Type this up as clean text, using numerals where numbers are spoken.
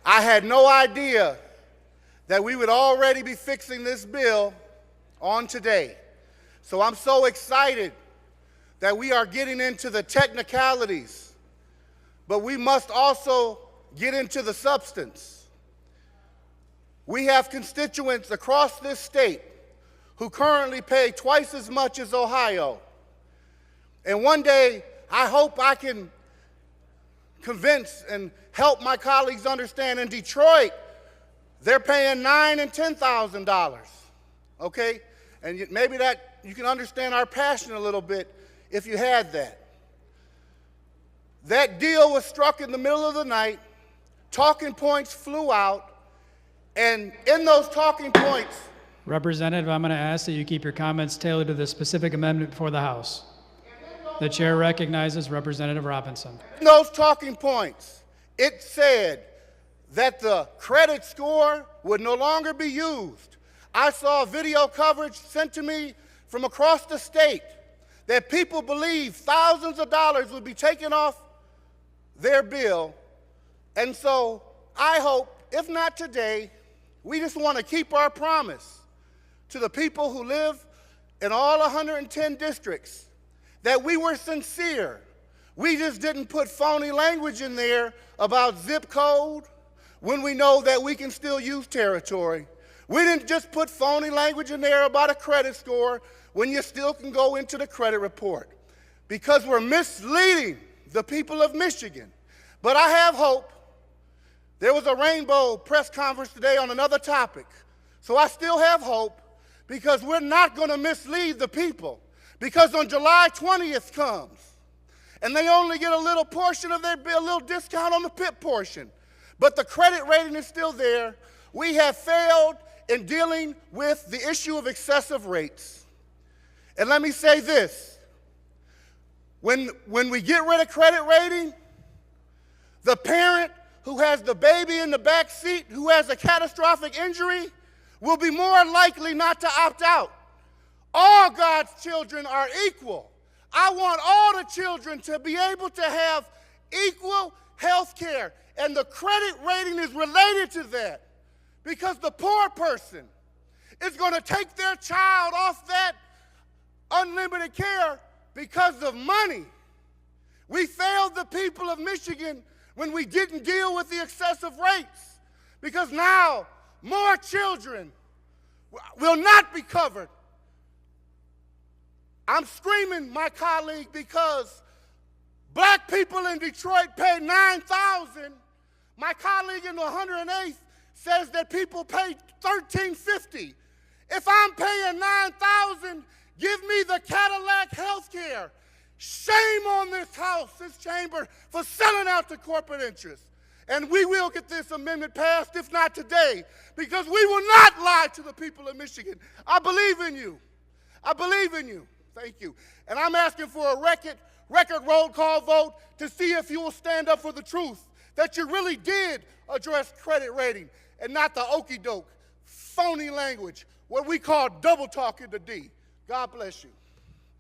I had no idea that we would already be fixing this bill on today. So I'm so excited that we are getting into the technicalities, but we must also get into the substance. We have constituents across this state who currently pay twice as much as Ohio. And one day, I hope I can convince and help my colleagues understand in Detroit, they're paying $9,000 and $10,000, okay? And maybe that you can understand our passion a little bit if you had that. That deal was struck in the middle of the night, talking points flew out, and in those talking points— Representative, I'm going to ask that you keep your comments tailored to the specific amendment before the House. The chair recognizes Representative Robinson. In those talking points, it said that the credit score would no longer be used. I saw video coverage sent to me from across the state that people believe thousands of dollars would be taken off their bill. And so I hope, if not today, we just want to keep our promise to the people who live in all 110 districts that we were sincere. We just didn't put phony language in there about zip code when we know that we can still use territory. We didn't just put phony language in there about a credit score when you still can go into the credit report, because we're misleading the people of Michigan. But I have hope. There was a rainbow press conference today on another topic, so I still have hope, because we're not going to mislead the people. Because on July 20th comes, and they only get a little portion of their bill, a little discount on the PIP portion. But the credit rating is still there. We have failed in dealing with the issue of excessive rates. And let me say this. When we get rid of credit rating, the parent who has the baby in the back seat who has a catastrophic injury will be more likely not to opt out. All God's children are equal. I want all the children to be able to have equal health care, and the credit rating is related to that, because the poor person is going to take their child off that unlimited care because of money. We failed the people of Michigan when we didn't deal with the excessive rates, because now more children will not be covered. I'm screaming, my colleague, because black people in Detroit pay $9,000. My colleague in the 108th says that people pay $1,350. If I'm paying $9,000, give me the Cadillac health care. Shame on this House, this chamber, for selling out to corporate interests. And we will get this amendment passed, if not today, because we will not lie to the people of Michigan. I believe in you. I believe in you. Thank you. And I'm asking for a record roll call vote to see if you will stand up for the truth, that you really did address credit rating and not the okey-doke, phony language, what we call double talk in the D. God bless you.